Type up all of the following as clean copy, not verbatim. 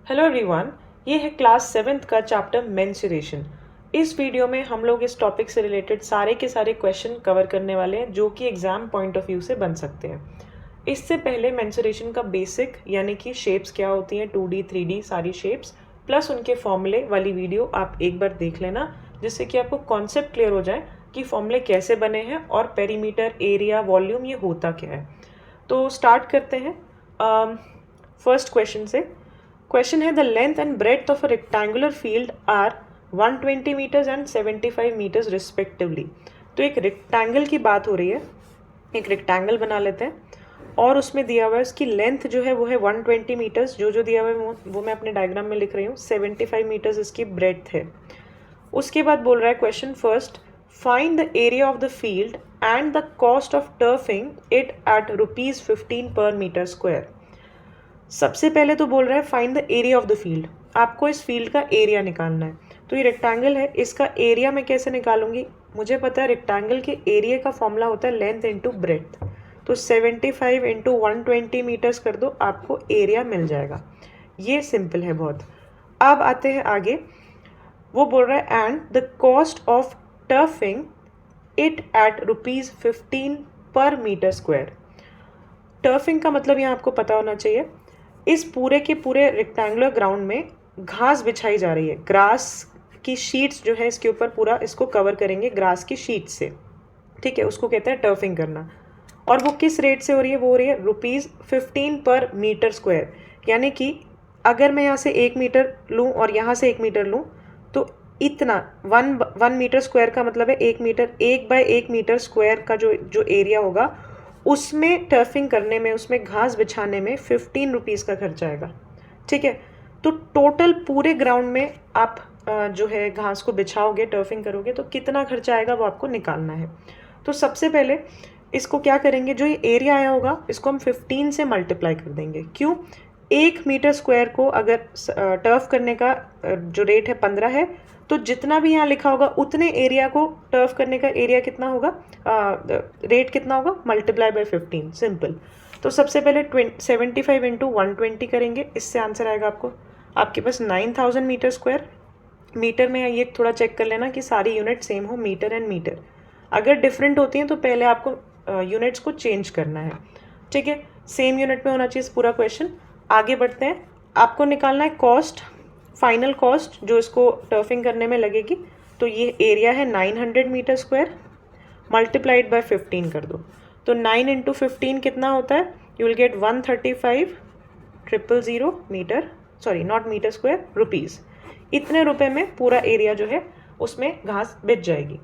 Hello everyone, ये है class 7th का चैप्टर मेंस्ट्रुएशन। इस वीडियो में हम लोग इस टॉपिक से रिलेटेड सारे के सारे क्वेश्चन कवर करने वाले हैं जो कि एग्जाम पॉइंट ऑफ व्यू से बन सकते हैं। इससे पहले मेंस्ट्रुएशन का बेसिक यानी कि शेप्स क्या होती हैं, 2D 3D सारी शेप्स प्लस उनके फॉर्मूले वाली वीडियो आप एक बार देख लेना, जिससे कि आपको कॉन्सेप्ट क्लियर हो जाए कि फॉर्मूले कैसे बने हैं और पेरीमीटर, एरिया, वॉल्यूम ये होता क्या है। तो स्टार्ट करते हैं फर्स्ट क्वेश्चन से। क्वेश्चन है the length and breadth of a rectangular field are 120 metres and 75 metres respectively. तो एक रेक्टेंगल की बात हो रही है, एक रेक्टेंगल बना लेते हैं और उसमें दिया हुआ है उसकी लेंथ जो है वो है 120 मीटर्स, जो दिया हुआ है वो मैं अपने डायग्राम में लिख रही हूँ। 75 मीटर्स इसकी ब्रेड्थ है। उसके बाद बोल रहा है question first, find the area of the field and the cost of turfing it at ₹15 पर मीटर स्क्वायर। सबसे पहले तो बोल रहा है find the area of the field, आपको इस फील्ड का एरिया निकालना है। तो ये रेक्टेंगल है, इसका एरिया मैं कैसे निकालूंगी, मुझे पता है रेक्टेंगल के एरिया का फॉर्मूला होता है लेंथ इंटू ब्रेड्थ। तो 75 इंटू 120 मीटर्स कर दो, आपको एरिया मिल जाएगा। ये सिंपल है बहुत। अब आते हैं आगे, वो बोल रहा है and the cost of turfing it at ₹15 पर मीटर स्क्वायर। टर्फिंग का मतलब यहाँ आपको पता होना चाहिए, इस पूरे के पूरे रेक्टेंगुलर ग्राउंड में घास बिछाई जा रही है। ग्रास की शीट्स जो है इसके ऊपर पूरा इसको कवर करेंगे ग्रास की शीट से, ठीक है, उसको कहते हैं टर्फिंग करना। और वो किस रेट से हो रही है, वो हो रही है ₹15 पर मीटर स्क्वायर। यानी कि अगर मैं यहाँ से 1 मीटर लूँ और यहाँ से 1 मीटर लूँ तो इतना 1 मीटर स्क्वायर का मतलब है 1 मीटर, 1 बाय 1 मीटर स्क्वायर का जो एरिया होगा उसमें टर्फिंग करने में, उसमें घास बिछाने में ₹15 का खर्चा आएगा, ठीक है। तो टोटल पूरे ग्राउंड में आप जो है घास को बिछाओगे, टर्फिंग करोगे तो कितना खर्चा आएगा वो आपको निकालना है। तो सबसे पहले इसको क्या करेंगे, जो ये एरिया आया होगा इसको हम 15 से मल्टीप्लाई कर देंगे। क्यों, 1 मीटर स्क्वायर को अगर टर्फ करने का जो रेट है 15 है, तो जितना भी यहाँ लिखा होगा उतने एरिया को टर्फ करने का एरिया कितना होगा, रेट कितना होगा, मल्टीप्लाई बाय 15, सिंपल। तो सबसे पहले 75 इंटू 120 करेंगे, इससे आंसर आएगा आपके पास 9000 मीटर स्क्वायर। मीटर में ये थोड़ा चेक कर लेना कि सारी यूनिट सेम हो, मीटर एंड मीटर। अगर डिफरेंट होती हैं तो पहले आपको यूनिट्स को चेंज करना है, ठीक है। सेम यूनिट में होना चाहिए पूरा क्वेश्चन। आगे बढ़ते हैं, आपको निकालना है कॉस्ट, फाइनल कॉस्ट जो इसको टर्फिंग करने में लगेगी। तो ये एरिया है 900 मीटर स्क्वायर, मल्टीप्लाइड बाय 15 कर दो। तो 9 इंटू 15 कितना होता है, you will get 135,000 metre, sorry not metre square, rupees. इतने रुपए में पूरा एरिया जो है उसमें घास बिछ जाएगी।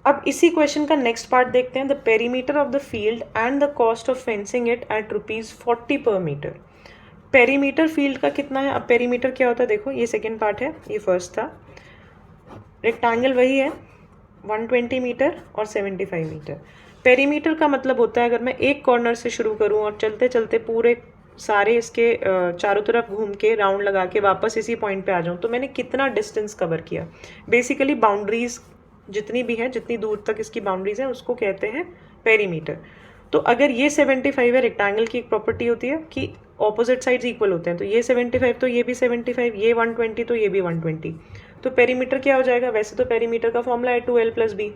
अब इसी क्वेश्चन का नेक्स्ट पार्ट देखते हैं, the perimeter of the field and the cost of fencing it eight ₹40 पर मीटर। पेरीमीटर फील्ड का कितना है। अब पेरीमीटर क्या होता है देखो, ये सेकेंड पार्ट है, ये फर्स्ट था। रेक्टेंगल वही है 120 मीटर और 75 मीटर। पेरीमीटर का मतलब होता है अगर मैं एक कॉर्नर से शुरू करूं और चलते चलते पूरे सारे इसके चारों तरफ घूम के राउंड लगा के वापस इसी पॉइंट पे आ जाऊं तो मैंने कितना डिस्टेंस कवर किया। बेसिकली बाउंड्रीज जितनी भी है, जितनी दूर तक इसकी बाउंड्रीज है उसको कहते हैं पेरीमीटर। तो अगर ये 75 है, रेक्टेंगल की एक प्रॉपर्टी होती है कि ऑपोजिट साइड्स इक्वल होते हैं, तो ये 75 तो ये भी 75, ये 120 तो ये भी 120। तो पेरीमीटर क्या हो जाएगा, वैसे तो पेरीमीटर का फॉर्मूला है 2l+b।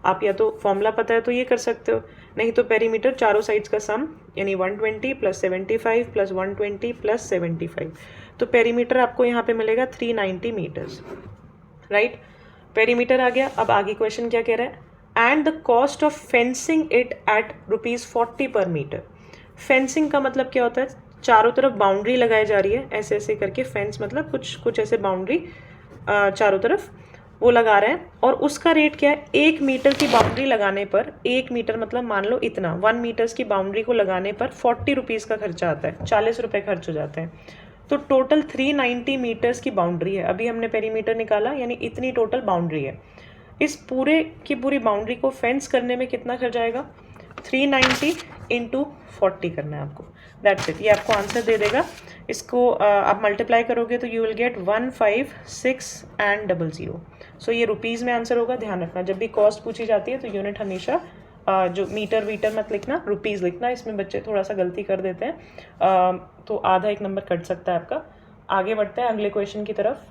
आप या तो फॉर्मूला पता है तो ये कर सकते हो, नहीं तो पेरीमीटर चारों साइड्स का सम यानी 120 + 75 + 120 + 75। तो पेरीमीटर आपको यहाँ पे मिलेगा 390 मीटर्स, राइट। पेरीमीटर आ गया। अब आगे क्वेश्चन क्या कह रहा है, and the cost of fencing it eight ₹40 पर मीटर। फेंसिंग का मतलब क्या होता है, चारों तरफ बाउंड्री लगाई जा रही है, ऐसे ऐसे करके फेंस मतलब कुछ ऐसे बाउंड्री चारों तरफ वो लगा रहे हैं। और उसका रेट क्या है, 1 मीटर की बाउंड्री लगाने पर, 1 मीटर मतलब मान लो इतना, 1 मीटर्स की बाउंड्री को लगाने पर ₹40 का खर्चा आता है, ₹40 खर्च हो जाते हैं। तो टोटल 390 मीटर्स की बाउंड्री है। अभी हमने पेरीमीटर निकाला यानी इतनी टोटल बाउंड्री है। इस पूरे की पूरी बाउंड्री को फेंस करने में कितना खर्च आएगा, 390 इंटू 40 करना है आपको, दैट्स इट। ये आपको आंसर दे देगा। इसको आप मल्टीप्लाई करोगे तो यू विल गेट 156,000। सो ये रुपीज़ में आंसर होगा। ध्यान रखना जब भी कॉस्ट पूछी जाती है तो यूनिट हमेशा जो मीटर वीटर मत लिखना, रुपीज़ लिखना, इसमें बच्चे थोड़ा सा गलती कर देते हैं, तो आधा एक नंबर कट सकता है आपका। आगे बढ़ते हैं अगले क्वेश्चन की तरफ।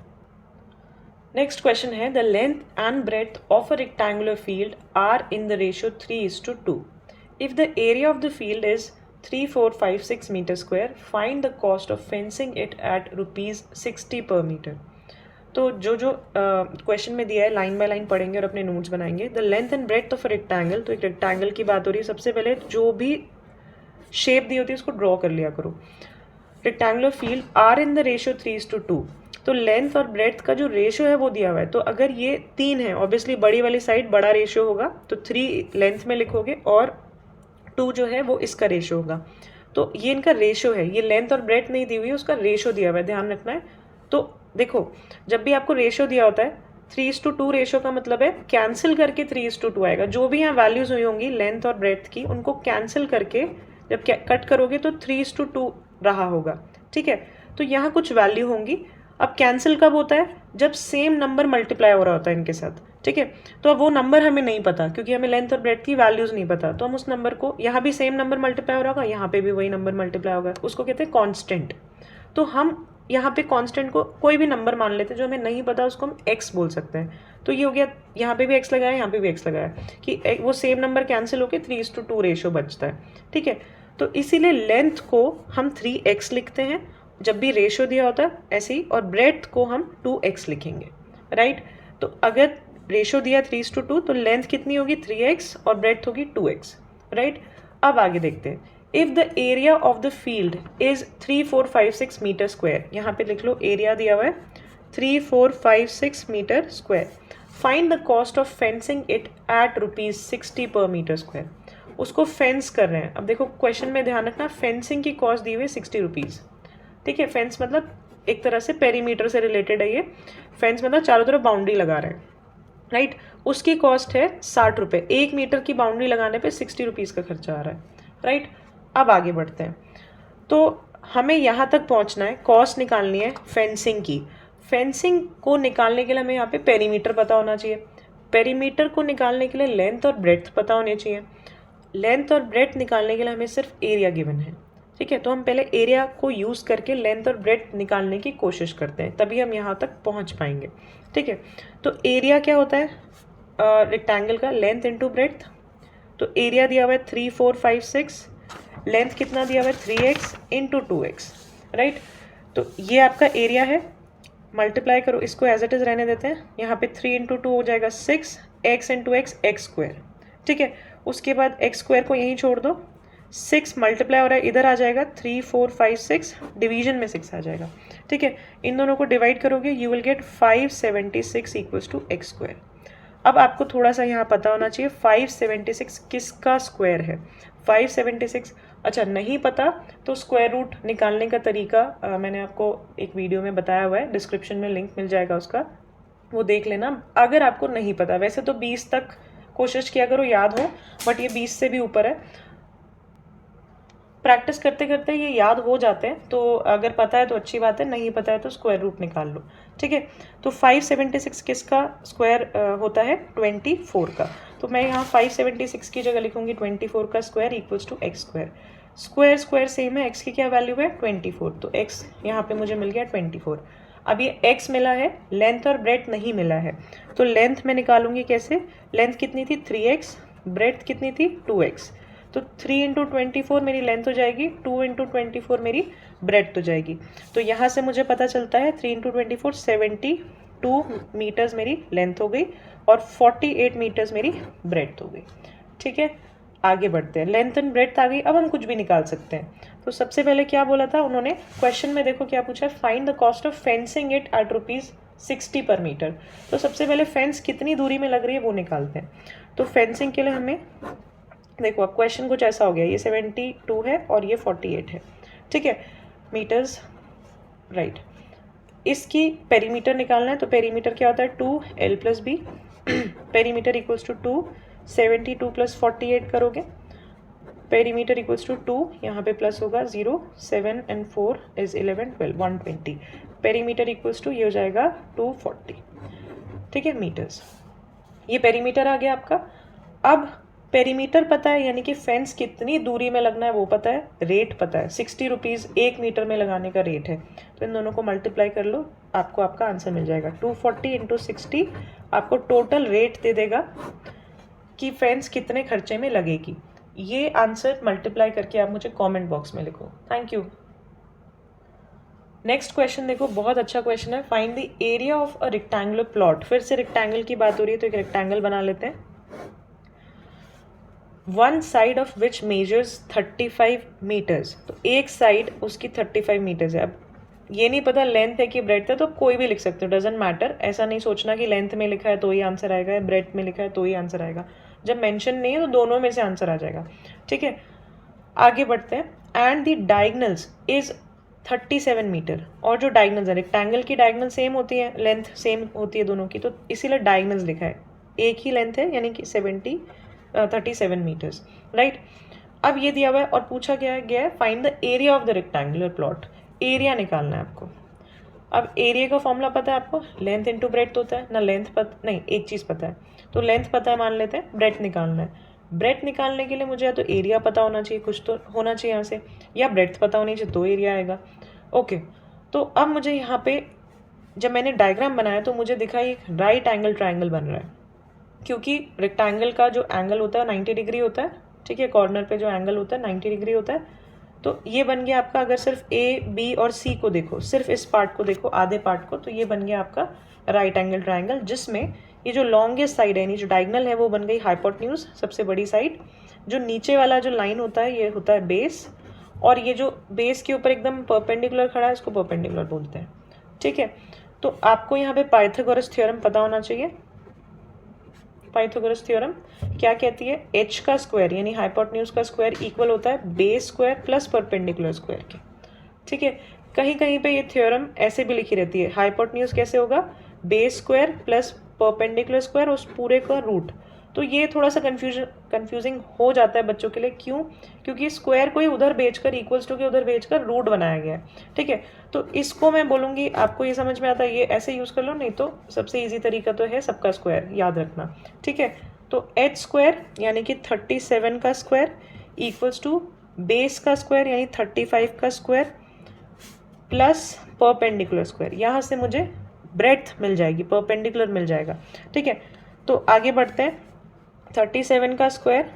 नेक्स्ट क्वेश्चन है, the length and breath of a rectangular field are in the ratio 3:2। If the area of the field is 3456 metre square, find the cost of fencing it at ₹60 per metre. तो जो question में दिया है line by line पढ़ेंगे और अपने notes बनाएंगे। The length and breath of a rectangle, तो एक रेक्टेंगल की बात हो रही है। सबसे पहले जो भी शेप दी होती है उसको ड्रॉ कर लिया करो। Rectangular field are in the ratio 3:2, तो लेंथ और ब्रेथ का जो रेशियो है वो दिया हुआ है। तो अगर ये 3 है, ऑब्वियसली बड़ी वाली साइड बड़ा रेशियो होगा, तो 3 लेंथ में लिखोगे और 2 जो है वो इसका रेशियो होगा। तो ये इनका रेशियो है, ये लेंथ और ब्रेथ नहीं दी हुई है, उसका रेशियो दिया हुआ है, ध्यान रखना है। तो देखो, जब भी आपको रेशियो दिया होता है 3:2 रेशियो का मतलब है कैंसिल करके 3:2 आएगा। जो भी यहाँ वैल्यूज हुई होंगी लेंथ और ब्रेथ की, उनको कैंसिल करके जब कट करोगे तो 3:2 रहा होगा, ठीक है। तो यहाँ कुछ वैल्यू होंगी। अब कैंसिल कब होता है? जब सेम नंबर मल्टीप्लाई हो रहा होता है इनके साथ, ठीक है। तो अब वो नंबर हमें नहीं पता, क्योंकि हमें लेंथ और ब्रेथ की वैल्यूज नहीं पता, तो हम उस नंबर को, यहाँ भी सेम नंबर मल्टीप्लाई हो रहा होगा, यहाँ पे भी वही नंबर मल्टीप्लाई होगा, उसको कहते हैं कांस्टेंट। तो हम यहाँ पे कांस्टेंट को कोई भी नंबर मान लेते हैं, जो हमें नहीं पता उसको हम x बोल सकते हैं। तो ये हो गया, यहाँ पे भी x लगाया, यहाँ पे भी x लगाया, कि वो सेम नंबर कैंसिल होकर 3:2 रेशियो बचता है, ठीक है। तो इसीलिए लेंथ को हम 3x लिखते हैं जब भी रेशियो दिया होता है ऐसे ही, और ब्रेथ को हम 2x लिखेंगे, राइट। तो अगर रेशियो दिया 3:2 तो लेंथ कितनी होगी 3x और ब्रेथ होगी 2x, राइट। अब आगे देखते हैं। If the area of the field is 3456 metre square, यहाँ पे लिख लो एरिया दिया हुआ है 3456 metre square, find the cost of fencing it at ₹60 per metre square. उसको फेंस कर रहे हैं। अब देखो क्वेश्चन में ध्यान रखना, फेंसिंग की कॉस्ट दी हुई है ₹60, ठीक है। फेंस मतलब एक तरह से पेरीमीटर से रिलेटेड है ये। फेंस मतलब चारों तरफ बाउंड्री लगा रहे हैं, राइट। उसकी कॉस्ट है ₹60। 1 मीटर की बाउंड्री लगाने पे ₹60 का खर्चा आ रहा है, राइट। अब आगे बढ़ते हैं। तो हमें यहाँ तक पहुँचना है, कॉस्ट निकालनी है फेंसिंग की। फेंसिंग को निकालने के लिए हमें यहाँ पे पेरीमीटर पता होना चाहिए। पेरीमीटर को निकालने के लिए लेंथ और ब्रेथ पता होने चाहिए। लेंथ और ब्रेथ निकालने के लिए हमें सिर्फ एरिया गिवन है, ठीक है। तो हम पहले एरिया को यूज़ करके लेंथ और ब्रेथ निकालने की कोशिश करते हैं, तभी हम यहाँ तक पहुँच पाएंगे, ठीक है। तो एरिया क्या होता है रेक्टेंगल का? Length into breadth. तो एरिया दिया हुआ है 3456, लेंथ कितना दिया हुआ है 3x इंटू 2x, राइट। तो ये आपका एरिया है, मल्टीप्लाई करो, इसको एज इट इज़ रहने देते हैं। यहाँ पे 3 इंटू 2 हो जाएगा 6, x into x x square, ठीक है। उसके बाद एक्स स्क्वायर को यहीं छोड़ दो, 6 मल्टीप्लाई हो रहा है, इधर आ जाएगा 3 4 5 6, डिवीजन में 6 आ जाएगा, ठीक है। इन दोनों को डिवाइड करोगे, you will get 576 equals to x square. अब आपको थोड़ा सा यहाँ पता होना चाहिए 576 किसका स्क्वायर है। 576 अच्छा नहीं पता तो स्क्वायर रूट निकालने का तरीका मैंने आपको एक वीडियो में बताया हुआ है, डिस्क्रिप्शन में लिंक मिल जाएगा उसका, वो देख लेना अगर आपको नहीं पता। वैसे तो 20 तक कोशिश किया करो याद हो, बट ये 20 से भी ऊपर है। प्रैक्टिस करते करते ये याद हो जाते हैं, तो अगर पता है तो अच्छी बात है, नहीं पता है तो स्क्वायर रूट निकाल लो, ठीक है। तो 576 किसका स्क्वायर होता है? 24 का। तो मैं यहाँ 576 की जगह लिखूंगी 24 का square equals to x square. Square square same है, एक्स की क्या वैल्यू है 24, तो एक्स यहाँ पे मुझे मिल गया 24। अब ये x मिला है, लेंथ और ब्रेथ नहीं मिला है, तो लेंथ में निकालूंगी कैसे? लेंथ कितनी थी 3x, ब्रेथ कितनी थी 2x। तो 3 इंटू 24 मेरी लेंथ हो जाएगी, 2 इंटू 24 मेरी ब्रेथ हो जाएगी। तो यहाँ से मुझे पता चलता है 3 इंटू 24 72 मीटर्स मेरी लेंथ हो गई और 48 मीटर्स मेरी ब्रेथ हो गई, ठीक है। आगे बढ़ते हैं, लेंथ एंड ब्रेथ आ गई। अब हम कुछ भी निकाल सकते हैं। तो सबसे पहले क्या बोला था उन्होंने क्वेश्चन में, देखो क्या पूछा है, find the cost of fencing it at ₹60 per metre. तो सबसे पहले फेंस कितनी दूरी में लग रही है वो निकालते हैं। तो फेंसिंग के लिए हमें देखो, अब क्वेश्चन कुछ ऐसा हो गया, ये 72 है और ये 48 है, ठीक है, मीटर्स, राइट। इसकी पेरीमीटर निकालना है, तो पेरीमीटर क्या होता है 2l + b, perimeter equals to 2, 72 + 48 करोगे, पेरीमीटर इक्वल्स टू 2, यहाँ पे प्लस होगा 0, 7 and 4 is 11 12 120, perimeter equals to ये हो जाएगा 240, ठीक है, मीटर्स। ये पेरीमीटर आ गया आपका। अब पेरीमीटर पता है, यानी कि फेंस कितनी दूरी में लगना है वो पता है, रेट पता है, 60 रुपीज़ 1 मीटर में लगाने का रेट है। तो इन दोनों को मल्टीप्लाई कर लो, आपको आपका आंसर मिल जाएगा। 240 × 60 आपको टोटल रेट दे देगा कि फेंस कितने खर्चे में लगेगी। ये आंसर मल्टीप्लाई करके आप मुझे कमेंट बॉक्स में लिखो। Thank you. नेक्स्ट क्वेश्चन देखो, बहुत अच्छा क्वेश्चन है। Find the area of a rectangular plot. फिर से रेक्टेंगल की बात हो रही है तो एक रेक्टेंगल बना लेते हैं। One side of which measures 35 metres. तो एक साइड उसकी 35 मीटर्स है। अब ये नहीं पता लेंथ है कि ब्रेड्थ है, तो कोई भी लिख सकते हो, डजेंट मैटर। ऐसा नहीं सोचना कि लेंथ में लिखा है तो ही आंसर आएगा या ब्रेड्थ में लिखा है तो ही आंसर आएगा। जब मेंशन नहीं है तो दोनों में से आंसर आ जाएगा। ठीक है, आगे बढ़ते हैं। And the diagonals is 37 metre. और जो डायगनल्स है, रेक्टेंगल की डायगनल सेम होती है, लेंथ सेम होती है दोनों की, तो इसीलिए डायगनल्स लिखा है। एक ही लेंथ है यानी कि 37 मीटर्स, राइट। अब ये दिया हुआ है और पूछा गया है find the area of the rectangular plot. Area निकालना है आपको। अब एरिया का फॉर्मूला पता है आपको, लेंथ इंटू ब्रेड्थ होता है ना। लेंथ नहीं, एक चीज़ पता है, तो लेंथ पता है मान लेते हैं, ब्रेड्थ निकालना है। ब्रेड्थ निकालने के लिए मुझे या तो एरिया पता होना चाहिए, कुछ तो होना चाहिए यहाँ से, या ब्रेड्थ पता होनी चाहिए, तो एरिया आएगा। ओके, तो अब मुझे यहाँ पे जब मैंने डायग्राम बनाया तो मुझे दिखा एक राइट एंगल ट्राइंगल बन रहा है, क्योंकि रेक्टेंगल का जो एंगल होता है 90 डिग्री होता है। ठीक है, कॉर्नर पे जो एंगल होता है 90 डिग्री होता है। तो ये बन गया आपका, अगर सिर्फ ए बी और सी को देखो, सिर्फ इस पार्ट को देखो, आधे पार्ट को, तो ये बन गया आपका राइट एंगल ट्राइंगल, जिसमें ये जो लॉन्गेस्ट साइड है, यानी जो डायगोनल है, वो बन गई हाइपोटेन्यूज, सबसे बड़ी साइड। जो नीचे वाला जो लाइन होता है ये होता है बेस, और ये जो बेस के ऊपर एकदम परपेंडिकुलर खड़ा है इसको परपेंडिकुलर बोलते हैं। ठीक है, तो आपको यहाँ पे पाइथागोरस थ्योरम पता होना चाहिए। पाइथागोरस थ्योरम क्या कहती है, एच का स्क्वायर यानी हाइपोटेन्यूज का स्क्वायर इक्वल होता है base square plus perpendicular square के। ठीक है, कहीं कहीं पे ये थ्योरम ऐसे भी लिखी रहती है, हाइपोटेन्यूज कैसे होगा, base square plus perpendicular square, उस पूरे का रूट। तो ये थोड़ा सा कंफ्यूजिंग हो जाता है बच्चों के लिए। क्यों? क्योंकि स्क्वायर को ही उधर भेजकर, इक्वल्स टू के उधर भेजकर रूट बनाया गया है। ठीक है, तो इसको मैं बोलूँगी, आपको ये समझ में आता है, ये ऐसे यूज़ कर लो, नहीं तो सबसे ईजी तरीका तो है सबका स्क्वायर याद रखना। ठीक है, तो एच स्क्वायर यानी कि 37 का स्क्वायर इक्वल्स टू बेस का स्क्वायर यानी 35 का स्क्वायर प्लस परपेंडिकुलर स्क्वायर। यहाँ से मुझे ब्रेड्थ मिल जाएगी, परपेंडिकुलर मिल जाएगा। ठीक है, तो आगे बढ़ते हैं। 37 का स्क्वायर,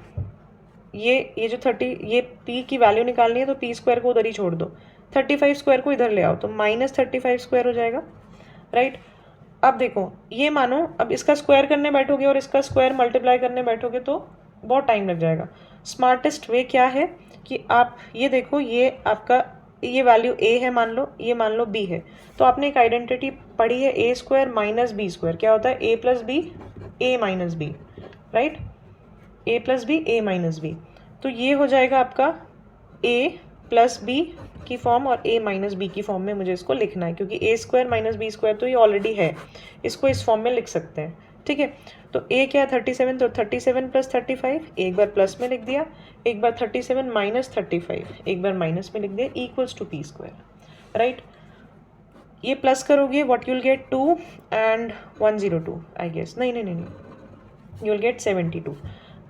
ये जो 30, ये p की वैल्यू निकालनी है तो p स्क्वायर को उधर ही छोड़ दो, 35 स्क्वायर को इधर ले आओ तो -35 स्क्वायर हो जाएगा, राइट। अब देखो, ये मानो अब इसका स्क्वायर करने बैठोगे और इसका स्क्वायर मल्टीप्लाई करने बैठोगे तो बहुत टाइम लग जाएगा। स्मार्टेस्ट वे क्या है कि आप ये देखो, ये आपका ये वैल्यू a है मान लो, ये मान लो b है, तो आपने एक आइडेंटिटी पढ़ी है, a square minus b square क्या होता है, a plus b a minus b, right, a plus b a minus b. तो ये हो जाएगा आपका a प्लस बी की फॉर्म और a माइनस बी की फॉर्म में मुझे इसको लिखना है, क्योंकि a square minus b square तो ये ऑलरेडी है, इसको इस फॉर्म में लिख सकते हैं। ठीक है, तो a क्या है 37, तो 37 प्लस 35, एक बार प्लस में लिख दिया, एक बार 37 माइनस 35, एक बार माइनस में लिख दिया, equals to p square, right. ये प्लस करोगे what you'll get 2 and 102 I guess, नहीं यू विल गेट 72,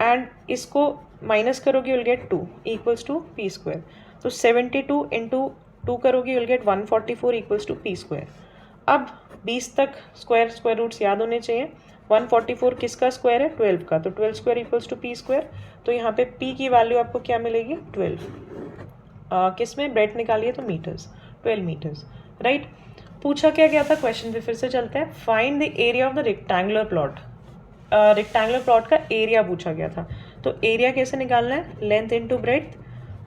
एंड इसको माइनस करोगे you will get 2 equals to p square. तो 72 इंटू 2 करोगे you will get 144 equals to p square. अब 20 तक square roots याद होने चाहिए। 144 किसका स्क्वायर है, 12 का, तो 12 square equals to p square. तो यहाँ पे p की वैल्यू आपको क्या मिलेगी, 12। किस में ब्रेड्थ निकालिए तो मीटर्स, 12 मीटर्स, राइट। पूछा क्या गया था क्वेश्चन पे फिर से चलते हैं। Find the area of the rectangular plot. Rectangular plot का एरिया पूछा गया था, तो एरिया कैसे निकालना है, लेंथ इंटू ब्रेड्थ।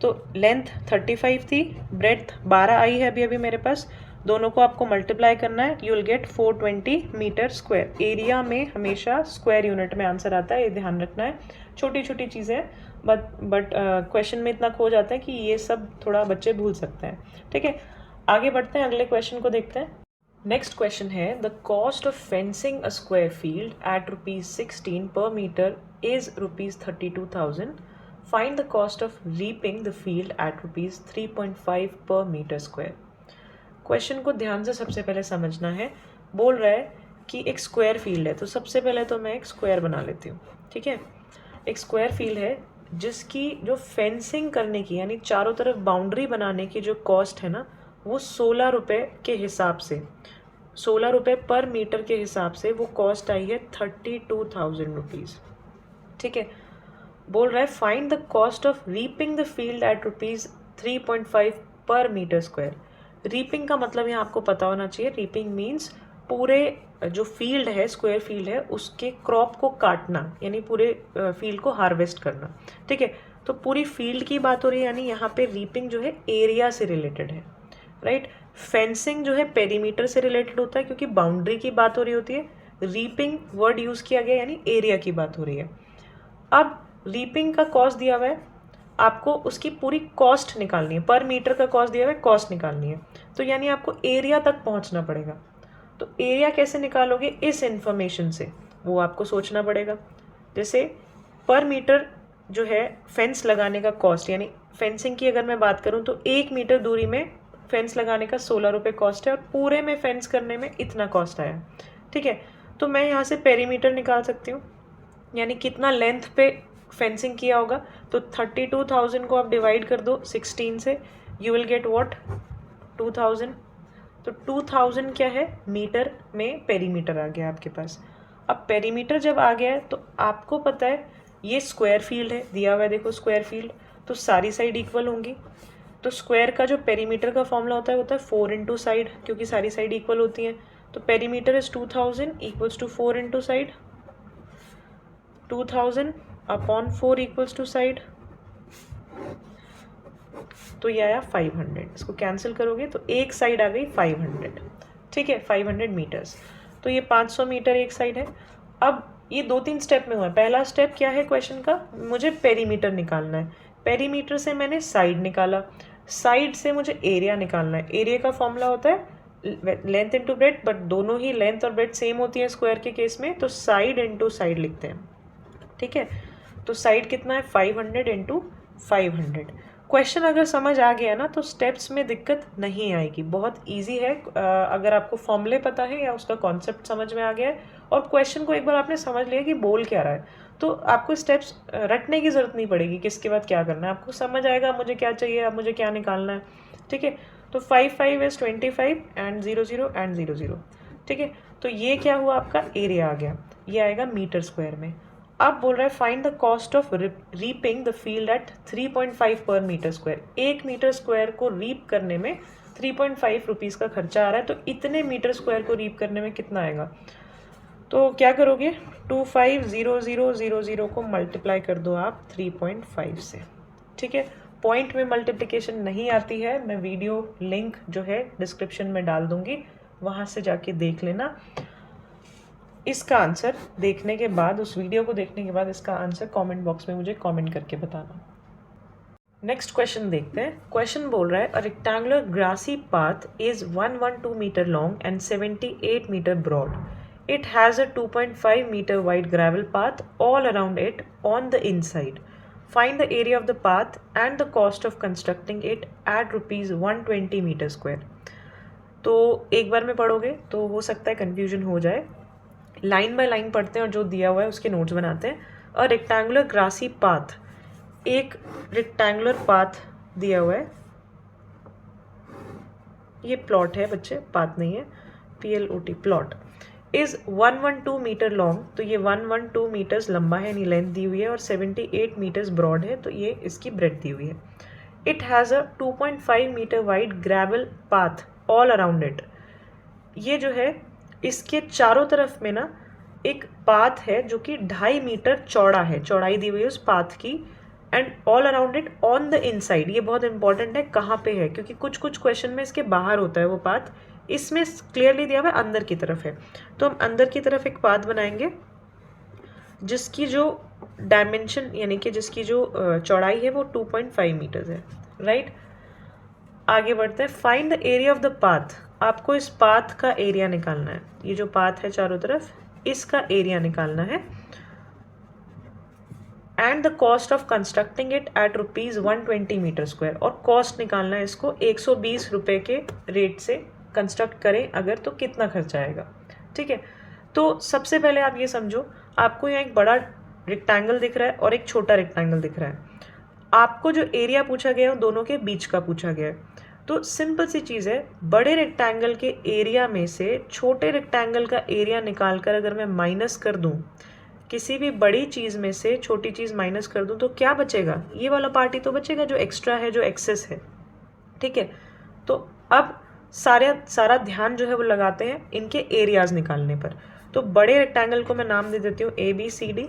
तो लेंथ 35 थी, ब्रेड्थ 12 आई है अभी मेरे पास, दोनों को आपको मल्टीप्लाई करना है, you will get 420 metre square. Area में हमेशा स्क्वायर यूनिट में आंसर आता है, ये ध्यान रखना है। छोटी छोटी चीज़ें हैं बट क्वेश्चन में इतना खो जाता है कि ये सब थोड़ा बच्चे भूल सकते हैं। ठीक है, आगे बढ़ते हैं, अगले क्वेश्चन को देखते हैं। नेक्स्ट क्वेश्चन है, the cost of fencing a square field at ₹16 per metre is ₹32,000। Find the cost of reaping the field at ₹3.5 per metre square. Question को ध्यान से सबसे पहले समझना है। बोल रहा है कि एक स्क्वायर फील्ड है, तो सबसे पहले तो मैं एक स्क्वायर बना लेती हूँ। ठीक है, एक स्क्वायर फील्ड है जिसकी जो फेंसिंग करने की यानी चारों तरफ बाउंड्री बनाने की जो कॉस्ट है ना वो 16 रुपये के हिसाब से 16 रुपये पर मीटर के हिसाब से वो कॉस्ट आई है 32,000 रुपीज़। ठीक है, बोल रहा है find the cost of reaping the field at ₹3.5 per metre square. Reaping का मतलब यहाँ आपको पता होना चाहिए, रीपिंग मीन्स पूरे जो फील्ड है स्क्वायर फील्ड है उसके क्रॉप को काटना यानी पूरे फील्ड को हार्वेस्ट करना। ठीक है, तो पूरी फील्ड की बात हो रही है यानी यहाँ पे रीपिंग जो है एरिया से रिलेटेड है, राइट। फेंसिंग जो है पेरीमीटर से रिलेटेड होता है क्योंकि बाउंड्री की बात हो रही होती है। रीपिंग वर्ड यूज़ किया गया यानी एरिया की बात हो रही है। अब रीपिंग का कॉस्ट दिया हुआ है, आपको उसकी पूरी कॉस्ट निकालनी है, पर मीटर का कॉस्ट दिया हुआ है, कॉस्ट निकालनी है, तो यानी आपको एरिया तक पहुंचना पड़ेगा। तो एरिया कैसे निकालोगे इस इंफॉर्मेशन से, वो आपको सोचना पड़ेगा। जैसे पर मीटर जो है फेंस लगाने का कॉस्ट यानी फेंसिंग की अगर मैं बात करूं तो 1 मीटर दूरी में फेंस लगाने का 16 रुपये कॉस्ट है और पूरे में फेंस करने में इतना कॉस्ट आया। ठीक है, तो मैं यहाँ से पेरीमीटर निकाल सकती हूँ यानी कितना लेंथ पे फेंसिंग किया होगा। तो 32,000 को आप डिवाइड कर दो 16 से, यू विल गेट व्हाट 2,000। तो 2,000 क्या है मीटर में पेरीमीटर आ गया आपके पास। अब पेरीमीटर जब आ गया है तो आपको पता है ये स्क्वायर फील्ड है दिया हुआ है, देखो स्क्वायर फील्ड, तो सारी साइड इक्वल होंगी। तो स्क्वायर का जो पेरीमीटर का फॉर्मूला होता है 4 इंटू साइड क्योंकि सारी साइड इक्वल होती हैं। तो perimeter is 2,000 equals to 4 into side, 2,000 upon 4 equals to side, तो ये आया 500। इसको कैंसिल करोगे तो एक साइड आ गई 500। ठीक है, 500 मीटर्स, तो ये 500 मीटर एक साइड है। अब ये 2-3 स्टेप में हुआ है। पहला स्टेप क्या है क्वेश्चन का, मुझे पेरीमीटर निकालना है। पेरीमीटर से मैंने साइड निकाला, साइड से मुझे एरिया निकालना है। एरिया का फॉर्मूला होता है लेंथ इंटू ब्रेड्थ, बट दोनों ही लेंथ और ब्रेड्थ सेम होती है स्क्वायर के केस में, तो साइड इंटू साइड लिखते हैं। ठीक है, तो साइड कितना है 500 इंटू 500। क्वेश्चन अगर समझ आ गया ना तो स्टेप्स में दिक्कत नहीं आएगी, बहुत इजी है। अगर आपको फॉर्मूले पता है या उसका कॉन्सेप्ट समझ में आ गया है और क्वेश्चन को एक बार आपने समझ लिया कि बोल क्या रहा है, तो आपको स्टेप्स रटने की ज़रूरत नहीं पड़ेगी किसके बाद क्या करना है, आपको समझ आएगा मुझे क्या चाहिए, अब मुझे क्या निकालना है। ठीक है, तो 5 इज़ 25 एंड 0 एंड 0। ठीक है, तो ये क्या हुआ आपका एरिया आ गया, ये आएगा मीटर स्क्वायर में। अब बोल रहा है find the cost of reaping the field at 3.5 per metre square. 1 metre square को रीप करने में 3.5 रुपीज़ का खर्चा आ रहा है, तो इतने मीटर स्क्वायर को रीप करने में कितना आएगा। तो क्या करोगे 250000 को मल्टीप्लाई कर दो आप 3.5 से। ठीक है, पॉइंट में मल्टीप्लिकेशन नहीं आती है, मैं वीडियो लिंक जो है डिस्क्रिप्शन में डाल दूंगी, वहाँ से जाके देख लेना। इसका आंसर देखने के बाद, उस वीडियो को देखने के बाद इसका आंसर कमेंट बॉक्स में मुझे कमेंट करके बताना। नेक्स्ट क्वेश्चन देखते हैं। क्वेश्चन बोल रहा है a rectangular grassy path is 112 metre long and 78 metre broad. It has a 2.5 meter wide gravel path all around it on the inside. Find the area of the path and the cost of constructing it at ₹120 meter square. तो एक बार में पढ़ोगे तो हो सकता है confusion हो जाए, लाइन बाय लाइन पढ़ते हैं और जो दिया हुआ है उसके नोट्स बनाते हैं। और रेक्टेंगुलर ग्रासी पाथ, एक रेक्टेंगुलर पाथ दिया हुआ है, ये प्लॉट है बच्चे, पाथ नहीं है, PLOT plot, is 112 metre long, तो ये 112 मीटर्स लंबा है यानी लेंथ दी हुई है, और 78 मीटर्स ब्रॉड है, तो ये इसकी ब्रेड्थ दी हुई है। It has a 2.5 metre wide gravel path all around it. ये जो है इसके चारों तरफ में ना एक पाथ है जो कि 2.5 मीटर चौड़ा है, चौड़ाई दी हुई है उस पाथ की, and all around it on the inside. ये बहुत इंपॉर्टेंट है कहाँ पे है, क्योंकि कुछ कुछ क्वेश्चन में इसके बाहर होता है वो पाथ, इसमें क्लियरली दिया हुआ है अंदर की तरफ है। तो हम अंदर की तरफ एक पाथ बनाएंगे जिसकी जो डायमेंशन यानी कि जिसकी जो चौड़ाई है वो 2.5 मीटर्स है, राइट। आगे बढ़ते हैं। Find the area of the path, आपको इस पाथ का एरिया निकालना है। ये जो पाथ है चारों तरफ, इसका एरिया निकालना है, and the cost of constructing it at ₹120 metre square, और कॉस्ट निकालना है इसको 120 रुपये के रेट से कंस्ट्रक्ट करें अगर तो कितना खर्चा आएगा। ठीक है, तो सबसे पहले आप ये समझो, आपको यहाँ एक बड़ा रेक्टेंगल दिख रहा है और एक छोटा रेक्टेंगल दिख रहा है। आपको जो एरिया पूछा गया है वो दोनों के बीच का पूछा गया है। तो सिंपल सी चीज़ है, बड़े रेक्टेंगल के एरिया में से छोटे रेक्टेंगल का एरिया निकाल कर अगर मैं माइनस कर दूं, किसी भी बड़ी चीज़ में से छोटी चीज़ माइनस कर दूं, तो क्या बचेगा? ये वाला पार्ट ही तो बचेगा जो एक्स्ट्रा है, जो एक्सेस है। ठीक है, तो अब सारा ध्यान जो है वो लगाते हैं इनके एरियाज निकालने पर। तो बड़े रेक्टेंगल को मैं नाम दे देती हूँ ABCD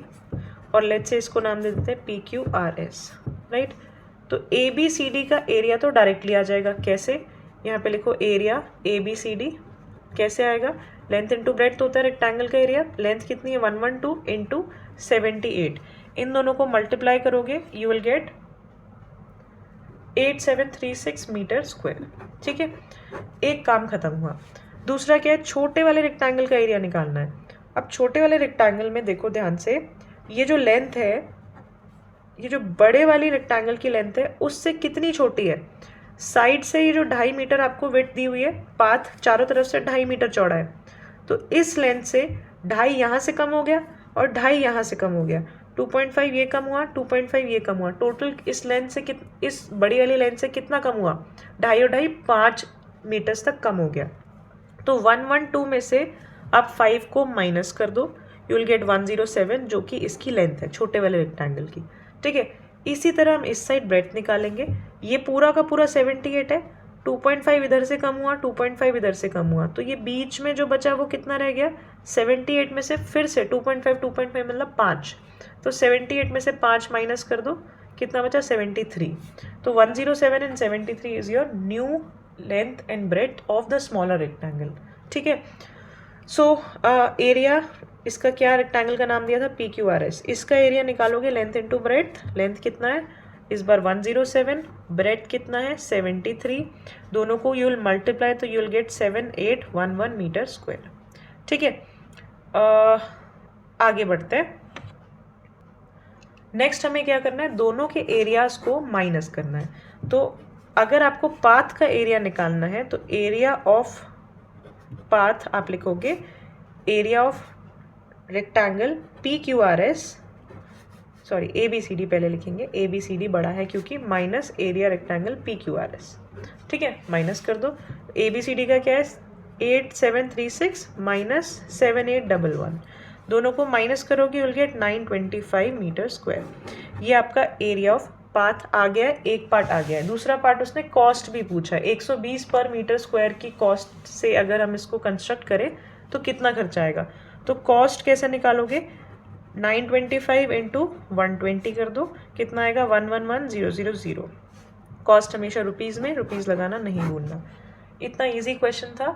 और लेट्स से इसको नाम दे देते हैं PQRS, राइट। तो ABCD का एरिया तो डायरेक्टली आ जाएगा। कैसे? यहाँ पे लिखो एरिया ABCD कैसे आएगा? लेंथ इंटू ब्रेड्थ तो होता है रेक्टेंगल का एरिया। लेंथ कितनी है? 112 इंटू 78। इन दोनों को मल्टीप्लाई करोगे you will get 8736 metre square. ठीक है, एक काम खत्म हुआ। दूसरा क्या है? छोटे वाले रेक्टेंगल का एरिया निकालना है। अब छोटे वाले रेक्टेंगल में देखो ध्यान से, ये जो लेंथ है, ये जो बड़े वाली रेक्टेंगल की लेंथ है उससे कितनी छोटी है? साइड से ये जो 2.5 मीटर आपको विड्थ दी हुई है, पाथ चारों तरफ से 2.5 मीटर चौड़ा है, तो इस लेंथ से 2.5 यहाँ से कम हो गया और 2.5 यहाँ से कम हो गया। 2.5 ये कम हुआ, 2.5 ये कम हुआ। टोटल इस लेंथ से इस बड़ी वाली लेंथ से कितना कम हुआ? 2.5 और 2.5 5 मीटर्स तक कम हो गया। तो 112 में से आप 5 को माइनस कर दो, यू विल गेट 107 जो कि इसकी लेंथ है छोटे वाले रेक्टेंगल की। ठीक है, इसी तरह हम इस साइड ब्रेड्थ निकालेंगे। ये पूरा का पूरा 78 है, 2.5 इधर से कम हुआ, 2.5 इधर से कम हुआ, तो ये बीच में जो बचा वो कितना रह गया? 78 में से फिर से 2.5 मतलब 5, तो 78 में से 5 माइनस कर दो, कितना बचा? 73। तो 107 and 73 is your new length and breadth of the smaller rectangle. ठीक है, सो एरिया इसका क्या रेक्टेंगल का नाम दिया था? PQRS। इसका एरिया निकालोगे लेंथ इंटू ब्रेड्थ। लेंथ कितना है इस बार? 107। ब्रेड्थ कितना है? 73। दोनों को यू विल मल्टीप्लाई तो you will get 7811 metre square. ठीक है, आगे बढ़ते हैं। नेक्स्ट हमें क्या करना है? दोनों के एरियाज को माइनस करना है। तो अगर आपको पाथ का एरिया निकालना है तो एरिया ऑफ पाथ आप लिखोगे area of rectangle PQRS, sorry ABCD पहले लिखेंगे, ABCD बड़ा है क्योंकि माइनस एरिया रेक्टेंगल PQRS। ठीक है, माइनस कर दो। ABCD का क्या है? 8736 माइनस 7811, दोनों को माइनस करोगे you will get 925 metre square. ये आपका एरिया ऑफ पाथ आ गया है, एक पार्ट आ गया है। दूसरा पार्ट उसने कॉस्ट भी पूछा है, 120 पर मीटर स्क्वायर की कॉस्ट से अगर हम इसको कंस्ट्रक्ट करें तो कितना खर्चा आएगा? तो कॉस्ट कैसे निकालोगे? 925 इंटू 120 कर दो, कितना आएगा? 111000। कॉस्ट हमेशा रुपीज़ में, रुपीज़ लगाना नहीं भूलना। इतना इजी क्वेश्चन था।